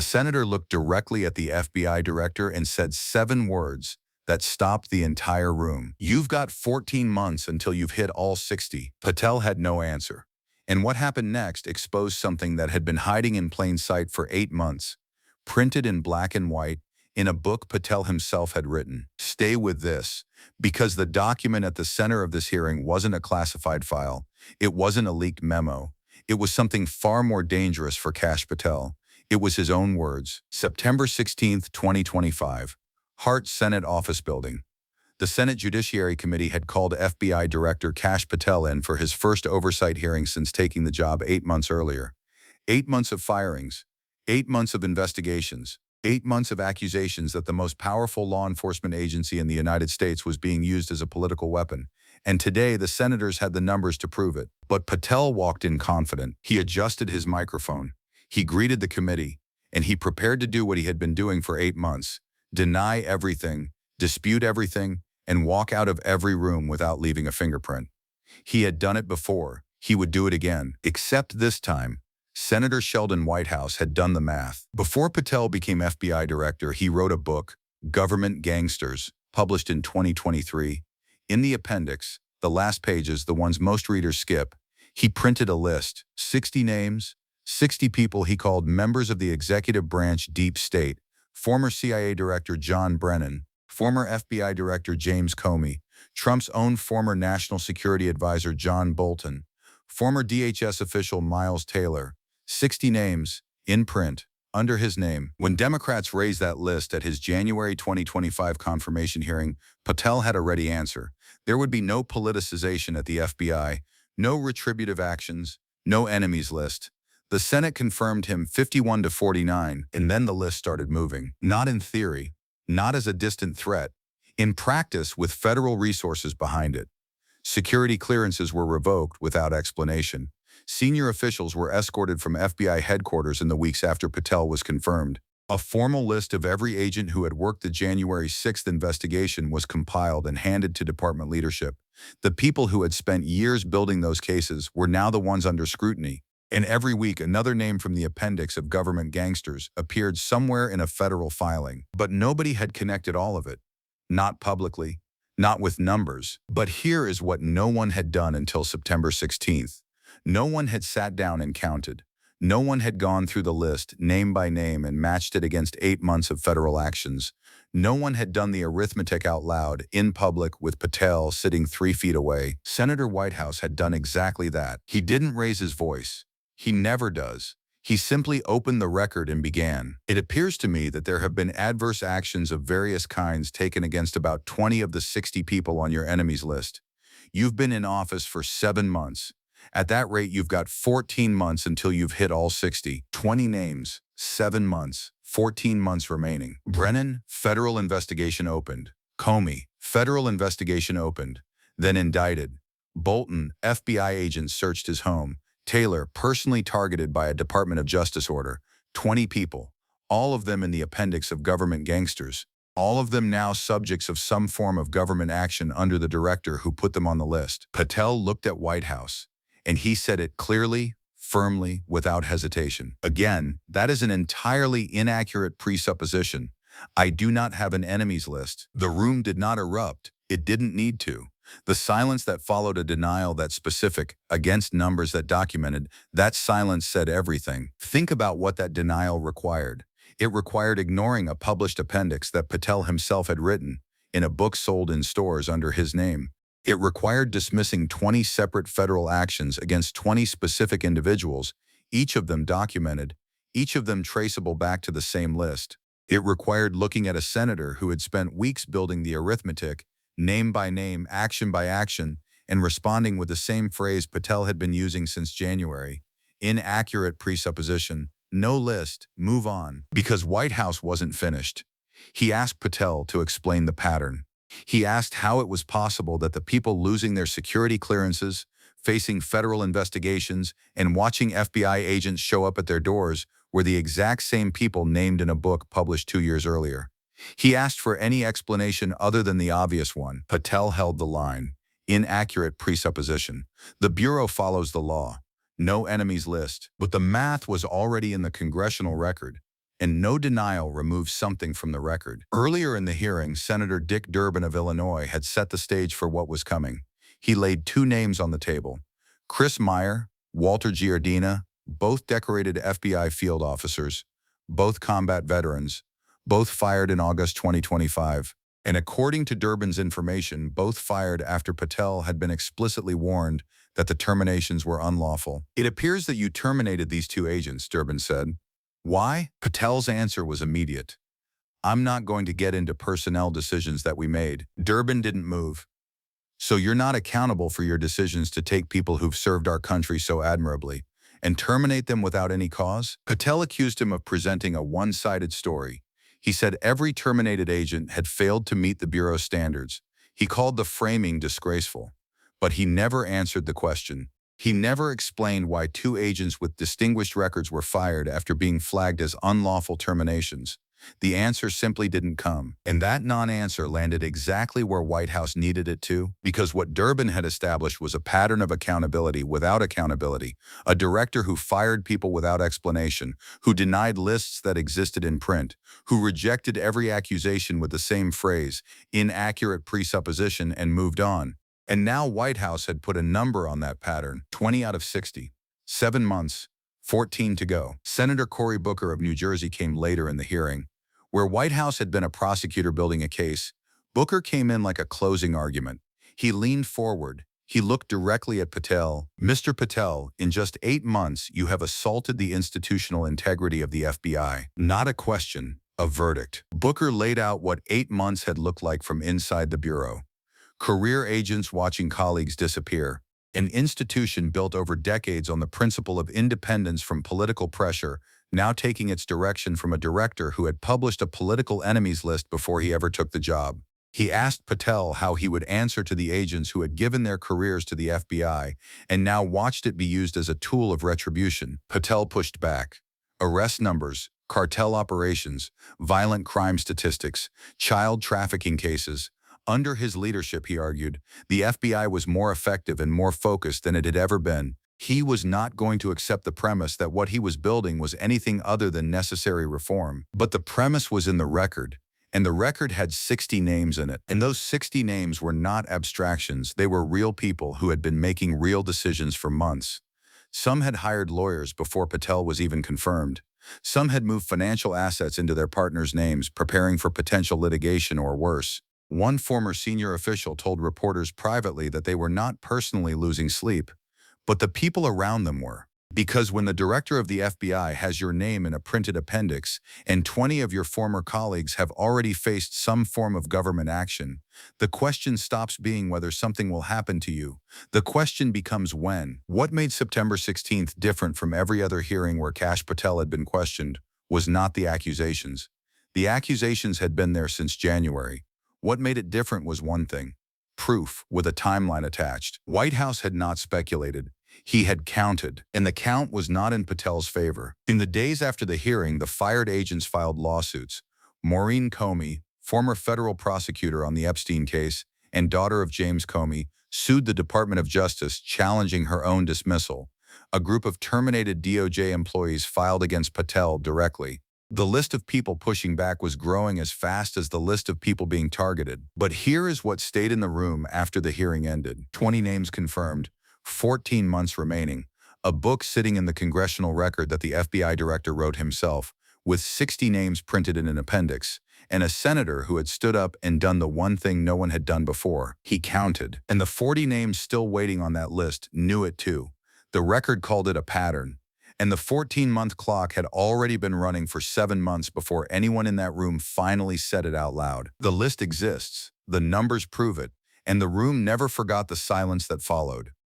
The senator looked directly at the FBI director and said 7 words that stopped the entire room. "You've got 14 months until you've hit all 60. Patel had no answer. And what happened next exposed something that had been hiding in plain sight for 8 months, printed in black and white in a book Patel himself had written. Stay with this, because the document at the center of this hearing wasn't a classified file. It wasn't a leaked memo. It was something far more dangerous for Kash Patel. It was his own words. September 16, 2025. Hart Senate Office Building. The Senate Judiciary Committee had called FBI Director Kash Patel in for his first oversight hearing since taking the job 8 months earlier. 8 months of firings, 8 months of investigations, 8 months of accusations that the most powerful law enforcement agency in the United States was being used as a political weapon. And today, the senators had the numbers to prove it. But Patel walked in confident. He adjusted his microphone. He greeted the committee, and he prepared to do what he had been doing for 8 months. Deny everything, dispute everything, and walk out of every room without leaving a fingerprint. He had done it before. He would do it again. Except this time, Senator Sheldon Whitehouse had done the math. Before Patel became FBI director, he wrote a book, Government Gangsters, published in 2023. In the appendix, the last pages, the ones most readers skip, he printed a list, 60 names, 60 people he called members of the executive branch deep state, former CIA Director John Brennan, former FBI Director James Comey, Trump's own former National Security Advisor John Bolton, former DHS official Miles Taylor, 60 names, in print, under his name. When Democrats raised that list at his January 2025 confirmation hearing, Patel had a ready answer. There would be no politicization at the FBI, no retributive actions, no enemies list. The Senate confirmed him 51 to 49, and then the list started moving. Not in theory, not as a distant threat, in practice with federal resources behind it. Security clearances were revoked without explanation. Senior officials were escorted from FBI headquarters in the weeks after Patel was confirmed. A formal list of every agent who had worked the January 6th investigation was compiled and handed to department leadership. The people who had spent years building those cases were now the ones under scrutiny. And every week, another name from the appendix of Government Gangsters appeared somewhere in a federal filing. But nobody had connected all of it. Not publicly, not with numbers. But here is what no one had done until September 16th. No one had sat down and counted. No one had gone through the list, name by name, and matched it against 8 months of federal actions. No one had done the arithmetic out loud, in public, with Patel sitting 3 feet away. Senator Whitehouse had done exactly that. He didn't raise his voice. He never does. He simply opened the record and began. It appears to me that there have been adverse actions of various kinds taken against about 20 of the 60 people on your enemies list. You've been in office for 7 months. At that rate, you've got 14 months until you've hit all 60. 20 names, 7 months, 14 months remaining. Brennan, federal investigation opened. Comey, federal investigation opened. Then indicted. Bolton, FBI agents searched his home. Taylor, personally targeted by a Department of Justice order. 20 people, all of them in the appendix of Government Gangsters. All of them now subjects of some form of government action under the director who put them on the list. Patel looked at Whitehouse, and he said it clearly, firmly, without hesitation. Again, that is an entirely inaccurate presupposition. I do not have an enemies list. The room did not erupt. It didn't need to. The silence that followed a denial that specific, against numbers that documented, that silence said everything. Think about what that denial required. It required ignoring a published appendix that Patel himself had written, in a book sold in stores under his name. It required dismissing 20 separate federal actions against 20 specific individuals, each of them documented, each of them traceable back to the same list. It required looking at a senator who had spent weeks building the arithmetic, name by name, action by action, and responding with the same phrase Patel had been using since January. Inaccurate presupposition. No list. Move on. Because Whitehouse wasn't finished. He asked Patel to explain the pattern. He asked how it was possible that the people losing their security clearances, facing federal investigations, and watching FBI agents show up at their doors were the exact same people named in a book published 2 years earlier. He asked for any explanation other than the obvious one. Patel held the line. Inaccurate presupposition. The Bureau follows the law. No enemies list. But the math was already in the congressional record. and no denial removes something from the record. Earlier in the hearing, Senator Dick Durbin of Illinois had set the stage for what was coming. He laid two names on the table: Chris Meyer, Walter Giardina, both decorated FBI field officers, both combat veterans, both fired in August 2025. And according to Durbin's information, both fired after Patel had been explicitly warned that the terminations were unlawful. "It appears that you terminated these two agents," Durbin said. "Why?" Patel's answer was immediate. "I'm not going to get into personnel decisions that we made." Durbin didn't move. "So you're not accountable for your decisions to take people who've served our country so admirably and terminate them without any cause?" Patel accused him of presenting a one-sided story. He said every terminated agent had failed to meet the Bureau's standards. He called the framing disgraceful. But he never answered the question. He never explained why two agents with distinguished records were fired after being flagged as unlawful terminations. The answer simply didn't come. And that non-answer landed exactly where Whitehouse needed it to, because what Durbin had established was a pattern of accountability without accountability, a director who fired people without explanation, who denied lists that existed in print, who rejected every accusation with the same phrase, inaccurate presupposition, and moved on. And now Whitehouse had put a number on that pattern: 20 out of 60. 7 months, 14 to go. Senator Cory Booker of New Jersey came later in the hearing. Where Whitehouse had been a prosecutor building a case, Booker came in like a closing argument. He leaned forward. He looked directly at Patel. "Mr. Patel, in just 8 months, you have assaulted the institutional integrity of the FBI." Not a question, a verdict. Booker laid out what 8 months had looked like from inside the Bureau. Career agents watching colleagues disappear. An institution built over decades on the principle of independence from political pressure, now taking its direction from a director who had published a political enemies list before he ever took the job. He asked Patel how he would answer to the agents who had given their careers to the FBI and now watched it be used as a tool of retribution. Patel pushed back. Arrest numbers, cartel operations, violent crime statistics, child trafficking cases. Under his leadership, he argued, the FBI was more effective and more focused than it had ever been. He was not going to accept the premise that what he was building was anything other than necessary reform. But the premise was in the record, and the record had 60 names in it. And those 60 names were not abstractions. They were real people who had been making real decisions for months. Some had hired lawyers before Patel was even confirmed. Some had moved financial assets into their partners' names, preparing for potential litigation or worse. One former senior official told reporters privately that they were not personally losing sleep, but the people around them were. Because when the director of the FBI has your name in a printed appendix and 20 of your former colleagues have already faced some form of government action, the question stops being whether something will happen to you. The question becomes when. What made September 16th different from every other hearing where Kash Patel had been questioned was not the accusations. The accusations had been there since January. What made it different was one thing: proof with a timeline attached. Whitehouse had not speculated. He had counted, and the count was not in Patel's favor. In the days after the hearing, the fired agents filed lawsuits. Maureen Comey, former federal prosecutor on the Epstein case and daughter of James Comey, sued the Department of Justice, challenging her own dismissal. A group of terminated DOJ employees filed against Patel directly. The list of people pushing back was growing as fast as the list of people being targeted. But here is what stayed in the room after the hearing ended. 20 names confirmed, 14 months remaining, a book sitting in the congressional record that the FBI director wrote himself, with 60 names printed in an appendix, and a senator who had stood up and done the one thing no one had done before. He counted. And the 40 names still waiting on that list knew it too. The record called it a pattern. And the 14-month clock had already been running for 7 months before anyone in that room finally said it out loud. The list exists, the numbers prove it, and the room never forgot the silence that followed.